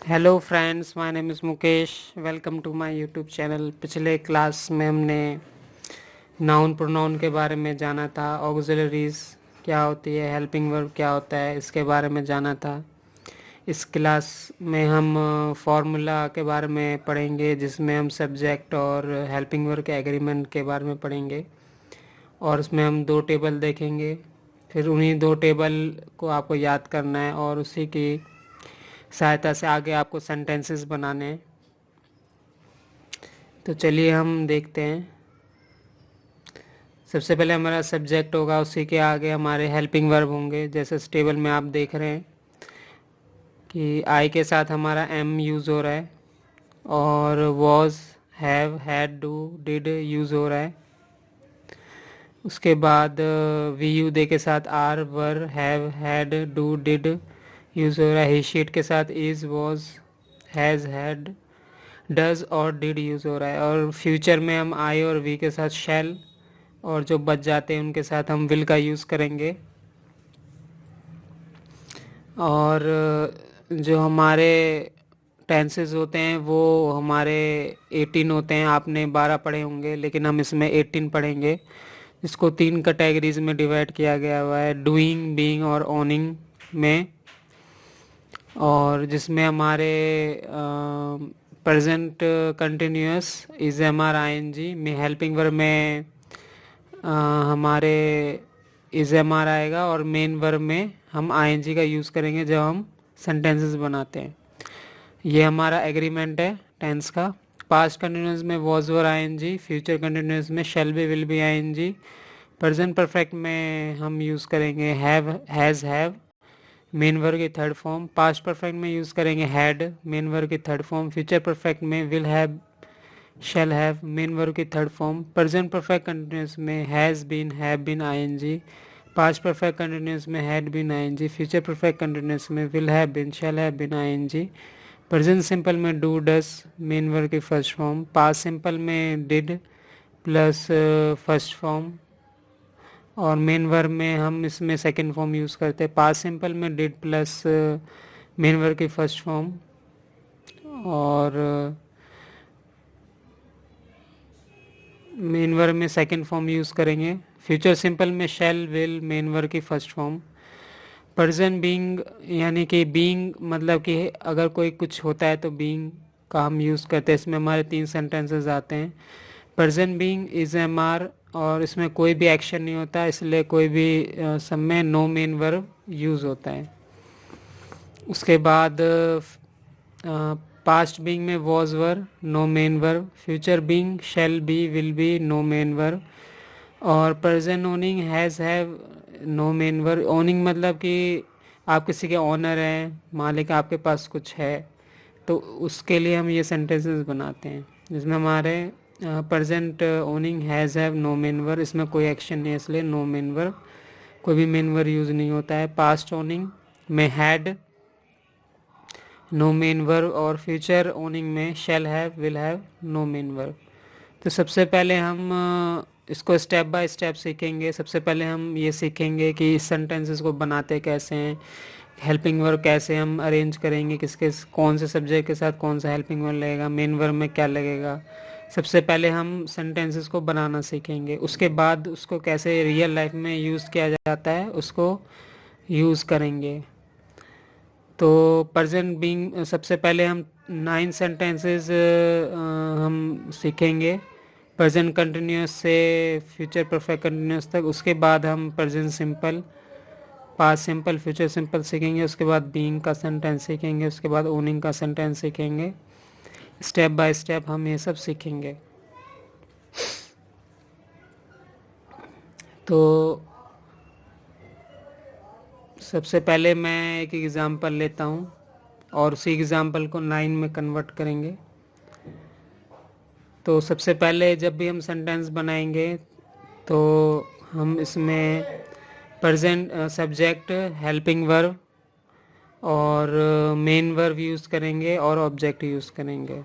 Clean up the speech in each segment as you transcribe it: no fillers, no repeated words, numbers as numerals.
Hello friends, my name is Mukesh. Welcome to my YouTube channel. पिछले class में हमने noun pronoun के बारे में जाना था, ऑक्सिलरीज क्या होती है, हेल्पिंग वर्ब क्या होता है, इसके बारे में जाना था। इस क्लास में हम फार्मूला के बारे में पढ़ेंगे, जिसमें हम सब्जेक्ट और हेल्पिंग वर्ब के एग्रीमेंट के बारे में पढ़ेंगे, और उसमें हम दो टेबल देखेंगे। फिर उन्हीं दो टेबल को आपको याद करना है और उसी की सहायता से आगे आपको सेंटेंसेस बनाने हैं। तो चलिए हम देखते हैं। सबसे पहले हमारा सब्जेक्ट होगा, उसी के आगे हमारे हेल्पिंग वर्ब होंगे। जैसे इस टेबल में आप देख रहे हैं कि आई के साथ हमारा एम यूज़ हो रहा है, और was, have, had, do, did use हो रहा है। उसके बाद वी यू दे के साथ are, were, have, had, do, did use हो रहा है। ही शीट के साथ is, was, has, had, does और डिड यूज़ हो रहा है। और फ्यूचर में हम आई और वी के साथ शैल, और जो बच जाते हैं उनके साथ हम विल का यूज़ करेंगे। और जो हमारे टेंसेस होते हैं वो हमारे 18 होते हैं। आपने 12 पढ़े होंगे, लेकिन हम इसमें 18 पढ़ेंगे। इसको 3 कैटेगरीज में डिवाइड किया गया हुआ है, डूइंग, बीइंग और ओनिंग में। और जिसमें हमारे present continuous is am are I N G में, हेल्पिंग वर्ब में हमारे इज एम आर आएगा, और मेन वर्ब में हम आई एन जी का यूज़ करेंगे जब हम सेंटेंसेस बनाते हैं। ये हमारा एग्रीमेंट है टेंस का। पास्ट कंटिन्यूअस में was were I N G, future continuous में shall be, will be I N G. Present perfect में हम यूज़ करेंगे have, has, have, main verb की थर्ड फॉर्म। पास्ट परफेक्ट में यूज़ करेंगे हैड, मेन वर्ब की third form. Future perfect में will have, shall have, main verb की third form. Present perfect continuous में has been, have been, ING. Past perfect continuous में had been, ING. Future perfect continuous में will have been, shall have been, ING. Present simple में do, does, main verb की first form. Past simple में did plus first form, और main verb में हम इसमें second form use करते हैं। पास्ट सिंपल में डिड प्लस मेन वर्ब की फर्स्ट फॉर्म, और मेन वर्ब में सेकंड फॉर्म यूज़ करेंगे। फ्यूचर सिंपल में शैल, विल, मेन वर्ब की फर्स्ट फॉर्म। प्रेजेंट बीइंग, यानी कि बीइंग मतलब कि अगर कोई कुछ होता है तो बीइंग का हम यूज़ करते हैं। इसमें हमारे 3 सेंटेंसेस आते हैं। Present being is am are, और इसमें कोई भी एक्शन नहीं होता, इसलिए कोई भी सब में नो मेन वर्ब यूज़ होता है। उसके बाद पास्ट बीइंग में was were, no main verb. Future being shall be, will be, no main verb. और present owning has, have, no main verb. Owning मतलब कि आप किसी के ऑनर हैं, मालिक आपके पास कुछ है, तो उसके लिए हम ये सेंटेंसेस बनाते हैं, जिसमें हमारे present owning has, have, no main verb. इसमें कोई एक्शन नहीं है, इसलिए नो मेन वर्ब, कोई भी मेन वर्ब यूज़ नहीं होता है। पास्ट ओनिंग में हैड, नो मेन वर्ब। और फ्यूचर ओनिंग में shall have, will have, no main verb. तो सबसे पहले हम इसको स्टेप बाय स्टेप सीखेंगे। सबसे पहले हम ये सीखेंगे कि इस सेंटेंसेस को बनाते कैसे हैं, हेल्पिंग वर्ब कैसे हम अरेंज करेंगे, किसके कौन से सब्जेक्ट के साथ कौन सा हेल्पिंग वर्ब लगेगा, मेन वर्ब में क्या लगेगा। सबसे पहले हम सेंटेंसेस को बनाना सीखेंगे, उसके बाद उसको कैसे रियल लाइफ में यूज़ किया जाता है उसको यूज़ करेंगे। तो प्रेजेंट बीइंग, सबसे पहले हम 9 सेंटेंसेस हम सीखेंगे, प्रेजेंट कंटिन्यूअस से फ्यूचर परफेक्ट कंटिन्यूअस तक। उसके बाद हम present simple, past simple, future simple सीखेंगे। उसके बाद बीइंग का सेंटेंस सीखेंगे। उसके बाद ओनिंग का सेंटेंस सीखेंगे। स्टेप बाय स्टेप हम ये सब सीखेंगे। तो सबसे पहले मैं एक एग्ज़ाम्पल लेता हूँ, और उसी एग्ज़ाम्पल को 9 में कन्वर्ट करेंगे। तो सबसे पहले जब भी हम सेंटेंस बनाएंगे तो हम इसमें प्रेजेंट सब्जेक्ट, हेल्पिंग वर्ब और मेन वर्ब यूज़ करेंगे, और ऑब्जेक्ट यूज़ करेंगे।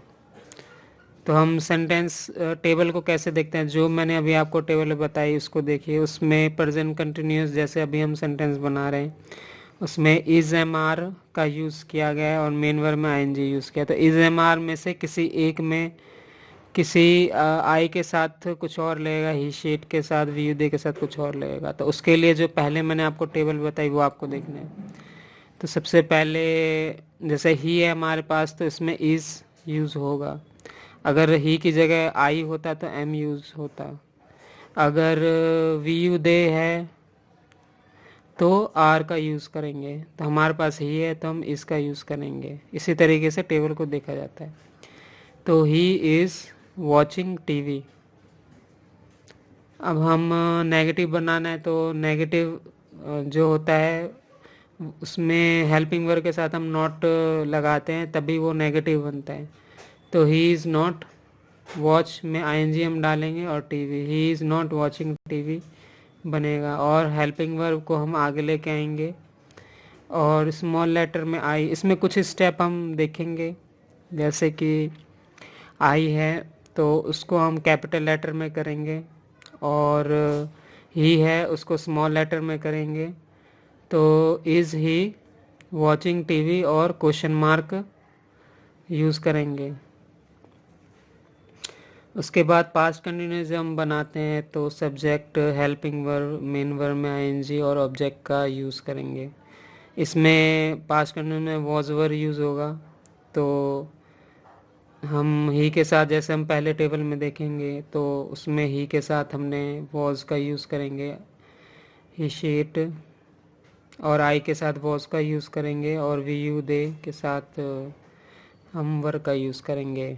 तो हम सेंटेंस टेबल को कैसे देखते हैं, जो मैंने अभी आपको टेबल बताई उसको देखिए। उसमें प्रेजेंट कंटिन्यूअस, जैसे अभी हम सेंटेंस बना रहे हैं, उसमें इज एम आर का यूज़ किया गया है और मेन वर्ब में आईएनजी यूज़ किया। तो इज एम आर में से किसी एक में किसी आई के साथ कुछ और लगेगा, ही शीट के साथ, वी दे के साथ कुछ और लगेगा। तो उसके लिए जो पहले मैंने आपको टेबल बताई वो आपको देखना है। तो सबसे पहले जैसे ही है हमारे पास तो इसमें इज़ यूज़ होगा। अगर ही की जगह आई होता तो एम यूज़ होता। अगर वी यू दे है तो आर का यूज़ करेंगे। तो हमारे पास ही है तो हम इसका यूज़ करेंगे। इसी तरीके से टेबल को देखा जाता है। तो ही इज़ वॉचिंग टीवी। अब हम नेगेटिव बनाना है तो नेगेटिव जो होता है उसमें हेल्पिंग वर्ब के साथ हम नॉट लगाते हैं तभी वो नेगेटिव बनता है। तो ही इज़ नॉट वॉच में आईएनजी हम डालेंगे और TV, he is not watching TV बनेगा। और हेल्पिंग वर्ब को हम आगे लेके आएंगे और स्मॉल लेटर में आई। इसमें कुछ स्टेप हम देखेंगे, जैसे कि आई है तो उसको हम कैपिटल लेटर में करेंगे और ही है उसको स्मॉल लेटर में करेंगे। तो इज़ ही वॉचिंग टीवी और क्वेश्चन मार्क यूज़ करेंगे। उसके बाद पास्ट कंटिन्यूस हम बनाते हैं तो subject, helping verb, main verb में आईएनजी और ऑब्जेक्ट का यूज़ करेंगे। इसमें पास्ट कंटिन्यूस में वॉज वर्ब यूज़ होगा। तो हम ही के साथ जैसे हम पहले टेबल में देखेंगे तो उसमें ही के साथ हमने वॉज का यूज़ करेंगे, ही शीट, और आई के साथ वॉज का यूज़ करेंगे और वी यू दे के साथ हम वर्ब का यूज़ करेंगे।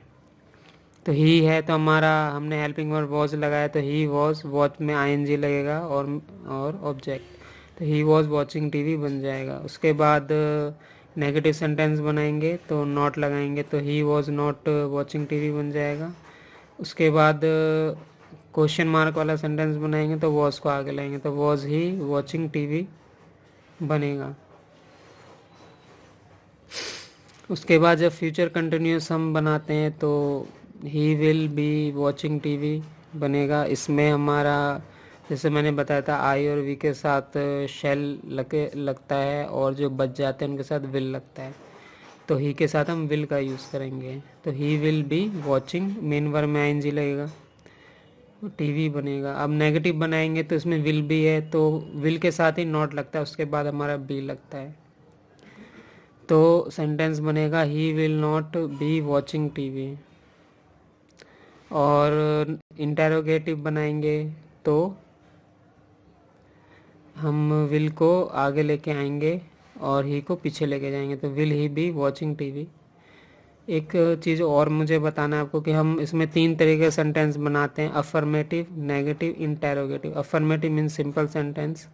तो ही है तो हमारा हमने हेल्पिंग वर्ब वॉज लगाया तो ही वॉज, वॉच में आईएनजी लगेगा और ऑब्जेक्ट। तो ही वॉज वॉचिंग टीवी बन जाएगा। उसके बाद नेगेटिव सेंटेंस बनाएंगे तो नॉट लगाएंगे तो he was not watching TV बन जाएगा। उसके बाद क्वेश्चन मार्क वाला सेंटेंस बनाएंगे तो वॉज को आगे लाएंगे तो वॉज ही वॉचिंग टीवी बनेगा। उसके बाद जब फ्यूचर कंटिन्यूस हम बनाते हैं तो he will be watching TV बनेगा। इसमें हमारा जैसे मैंने बताया था आई और वी के साथ शेल लगता है और जो बच जाते हैं उनके साथ विल लगता है। तो ही के साथ हम विल का यूज़ करेंगे। तो he will be watching, main verb में आईएनजी लगेगा, तो टीवी बनेगा। अब नेगेटिव बनाएंगे तो इसमें विल बी है तो विल के साथ ही नॉट लगता है, उसके बाद हमारा बी लगता है। तो सेंटेंस बनेगा ही will not be watching TV. और इंटेरोगेटिव बनाएंगे तो हम विल को आगे लेके आएंगे और ही को पीछे लेके जाएंगे तो will he be watching TV. एक चीज़ और मुझे बताना है आपको कि हम इसमें 3 तरीके के सेंटेंस बनाते हैं, affirmative, negative, interrogative. Affirmative means simple sentence,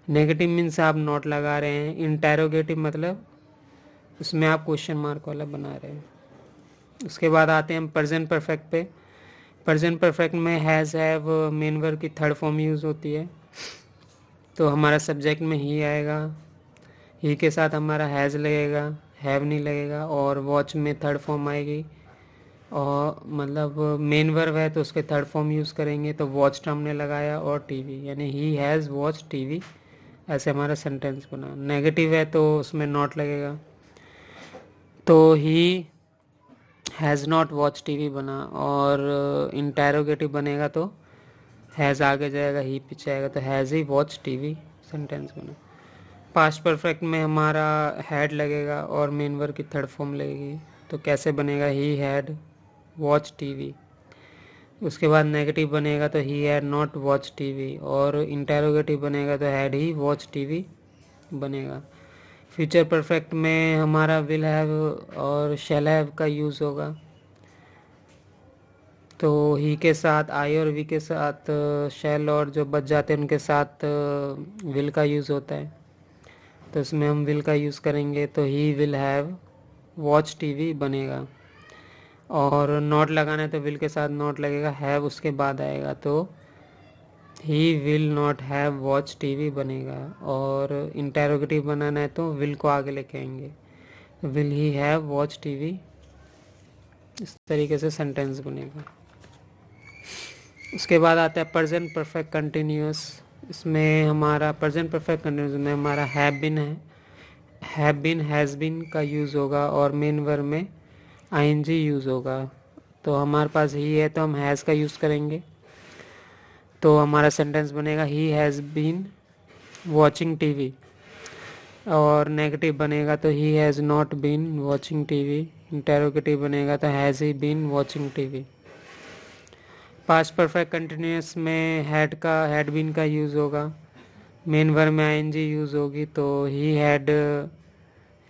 negative means आप नॉट लगा रहे हैं, इंटेरोगेटिव मतलब उसमें आप क्वेश्चन मार्क वाला बना रहे हैं। उसके बाद आते हैं हम प्रेजेंट परफेक्ट पे। प्रेजेंट परफेक्ट में हैज़, हैव, मेन वर्ब की थर्ड फॉर्म यूज़ होती है। तो हमारा सब्जेक्ट में ही आएगा, ही के साथ हमारा हैज़ लगेगा, हैव नहीं लगेगा। और वॉच में थर्ड फॉर्म आएगी और मतलब मेन वर्ब है तो उसके थर्ड फॉर्म यूज़ करेंगे। तो वॉच हमने लगाया और टीवी, यानी ही हैज़ वॉच टीवी, ऐसे हमारा सेंटेंस बना। नेगेटिव है तो उसमें नॉट लगेगा तो he has not watch TV बना। और इंटेरोगेटिव बनेगा तो हैज़ आगे जाएगा, ही पीछे आएगा तो has he watch TV, sentence बना। पास्ट परफेक्ट में हमारा हैड लगेगा और मेन वर्ब की थर्ड फॉर्म लगेगी तो कैसे बनेगा, ही हैड वॉच टीवी। उसके बाद नेगेटिव बनेगा तो he had not watch TV. और इंटेरोगेटिव बनेगा तो हैड ही वॉच टीवी बनेगा। फ्यूचर परफेक्ट में हमारा विल हैव और शैल हैव का यूज़ होगा। तो ही के साथ आई और वी के साथ शैल और जो बच जाते हैं उनके साथ विल का यूज़ होता है। तो इसमें हम विल का यूज़ करेंगे तो he will have watch TV बनेगा। और नॉट लगाना है तो विल के साथ नॉट लगेगा, हैव उसके बाद आएगा तो he will not have watch TV बनेगा। और इंटेरोगेटिव बनाना है तो विल को आगे लेके आएंगे, will he have watch TV. इस तरीके से सेंटेंस बनेगा। उसके बाद आता है प्रेजेंट परफेक्ट कंटिन्यूअस। इसमें हमारा प्रेजेंट परफेक्ट कंटिन्यूस में हमारा हैव बीन है, हैव बीन, हैज़ बीन का यूज़ होगा और मेन वर्ब में आईएनजी यूज़ होगा। तो हमारे पास ही है तो हम हैज़ का यूज़ करेंगे, तो हमारा सेंटेंस बनेगा he has been watching TV. और नेगेटिव बनेगा तो he has not been watching TV. Interrogative बनेगा तो has he been watching TV. Past perfect continuous में हैड बीन का यूज़ होगा, मेन वर्ब में आईएनजी यूज़ होगी, तो he had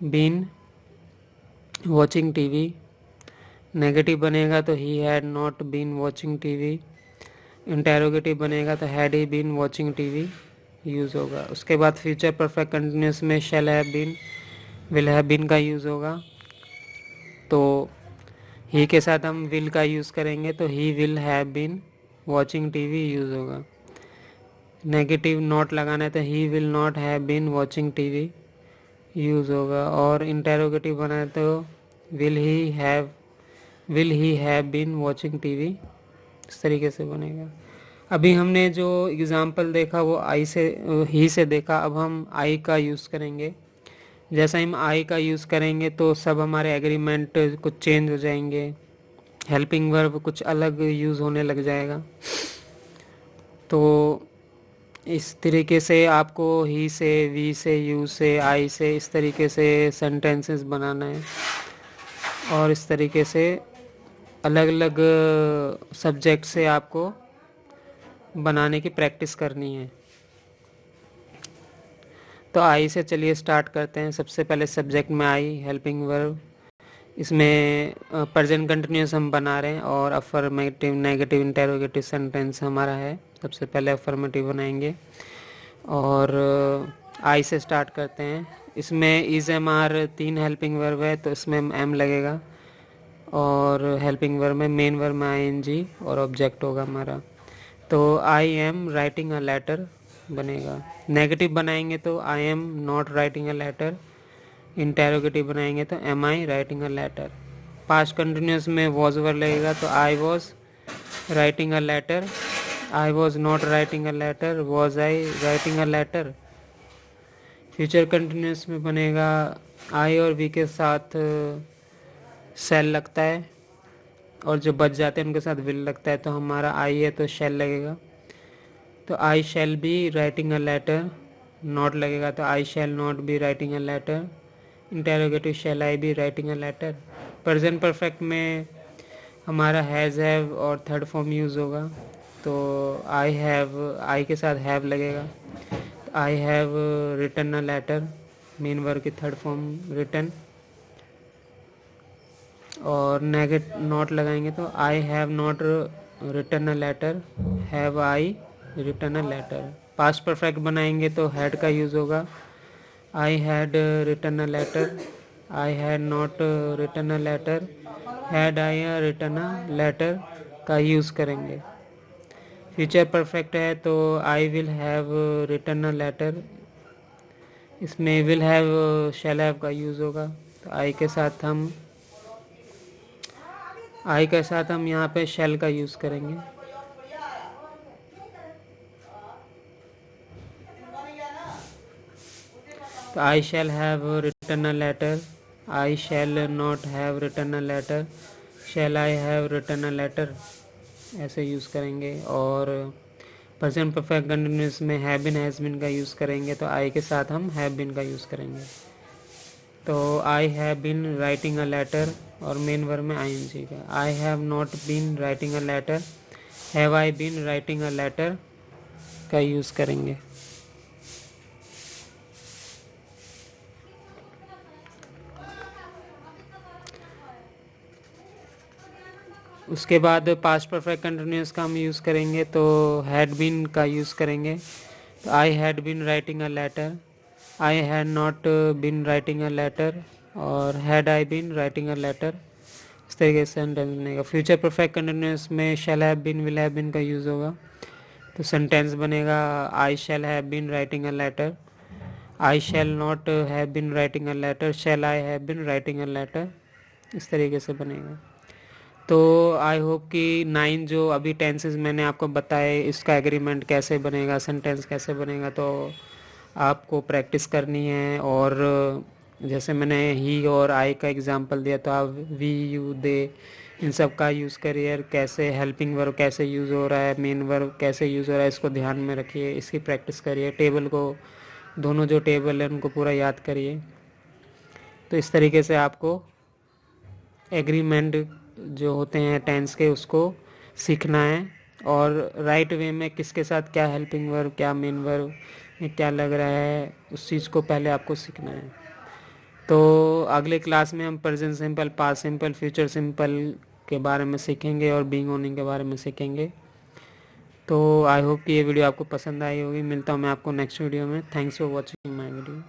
been watching TV. Negative बनेगा तो he had not been watching TV. Interrogative बनेगा तो had he been watching TV use होगा। उसके बाद फ्यूचर परफेक्ट कंटिन्यूस में shall have been, will have been का यूज़ होगा, तो ही के साथ हम विल का यूज़ करेंगे तो he will have been watching TV use होगा। नेगेटिव नॉट लगाना है तो he will not have been watching TV use होगा। और इंटेरोगेटिव बनाए तो will he have been watching TV, इस तरीके से बनेगा। अभी हमने जो एग्ज़ाम्पल देखा वो ही से देखा। अब हम आई का यूज़ करेंगे। जैसा हम आई का यूज़ करेंगे तो सब हमारे एग्रीमेंट कुछ चेंज हो जाएंगे, हेल्पिंग वर्ब कुछ अलग यूज़ होने लग जाएगा। तो इस तरीके से आपको ही से, वी से, यू से, आई से, इस तरीके से सेंटेंसेस बनाना है और इस तरीके से अलग अलग सब्जेक्ट से आपको बनाने की प्रैक्टिस करनी है। तो आई से चलिए स्टार्ट करते हैं। सबसे पहले सब्जेक्ट में आई, हेल्पिंग वर्ब, इसमें प्रेजेंट कंटिन्यूस हम बना रहे हैं और अफर्मेटिव, नेगेटिव, इंटेरोगेटिव सेंटेंस हमारा है। सबसे पहले अफर्मेटिव बनाएंगे और आई से स्टार्ट करते हैं। इसमें is am are 3 helping verb है तो इसमें एम लगेगा और हेल्पिंग वर्ब में मेन वर्ब में आईएनजी और ऑब्जेक्ट होगा हमारा। तो I am writing a letter बनेगा। नेगेटिव बनाएंगे तो I am not writing a letter. Interrogative बनाएंगे तो am I writing a letter. Past continuous में वॉज वर्ब लगेगा तो I was writing a letter, I was not writing a letter, was I writing a letter. Future continuous में बनेगा आई और we के साथ सेल लगता है और जो बच जाते हैं उनके साथ विल लगता है, तो हमारा आई है तो शेल लगेगा। तो I shall be writing a letter, not लगेगा तो I shall not be writing a letter. Interrogative shall I be writing a letter. Present perfect में हमारा हैज़, हैव और थर्ड फॉर्म यूज़ होगा, तो आई हैव, आई के साथ have लगेगा। I have written a letter, main verb की third form written. और नॉट लगाएंगे तो I have not written a letter, have I written a letter. Past perfect बनाएंगे तो हैड का यूज़ होगा। I had written a letter, I had not written a letter, had I written a letter का use करेंगे। Future perfect है तो I will have written a letter, इसमें will have shall have का use होगा। तो आई के साथ हम यहाँ पे शैल का यूज़ करेंगे। तो I shall have written a letter, I shall not have written a letter, shall I have written a letter, ऐसे यूज़ करेंगे। और प्रेजेंट परफेक्ट कंटिन्यूस में हैव बीन, हैज़ बीन का यूज़ करेंगे तो आई के साथ हम हैव बीन का यूज़ करेंगे। तो I have been writing a letter और मेन वर्ब में आईएनजी का। I have not been writing a letter, have I been writing a letter का यूज़ करेंगे। उसके बाद पास्ट परफेक्ट कंटिन्यूस का हम यूज़ करेंगे तो हैड बीन का यूज़ करेंगे। तो I had been writing a letter, I had not been writing a letter और had I been writing a letter, इस तरीके से सेंटेंस बनेगा। फ्यूचर परफेक्ट कंटिन्यूस में shall have been, will have been का यूज़ होगा, तो सेंटेंस बनेगा I shall have been writing a letter, I shall not have been writing a letter, shall I have been writing a letter, इस तरीके से बनेगा। तो आई होप कि 9 जो अभी टेंसेस मैंने आपको बताए इसका एग्रीमेंट कैसे बनेगा, सेंटेंस कैसे बनेगा, तो आपको प्रैक्टिस करनी है। और जैसे मैंने ही और आई का एग्जांपल दिया, तो आप वी, यू, दे इन सब का यूज़ करिए। कैसे हेल्पिंग वर्ब कैसे यूज़ हो रहा है, मेन वर्ब कैसे यूज़ हो रहा है, इसको ध्यान में रखिए, इसकी प्रैक्टिस करिए। टेबल को, दोनों जो टेबल है उनको पूरा याद करिए। तो इस तरीके से आपको एग्रीमेंट जो होते हैं टेंस के उसको सीखना है। और राइट वे में किसके साथ क्या हेल्पिंग वर्ब, क्या मेन वर्ब में क्या लग रहा है, उस चीज़ को पहले आपको सीखना है। तो अगले क्लास में हम present simple, past simple, future simple के बारे में सीखेंगे और बीइंग ओनिंग के बारे में सीखेंगे। तो आई होप कि ये वीडियो आपको पसंद आई होगी। मिलता हूँ मैं आपको नेक्स्ट वीडियो में। Thanks for watching my video.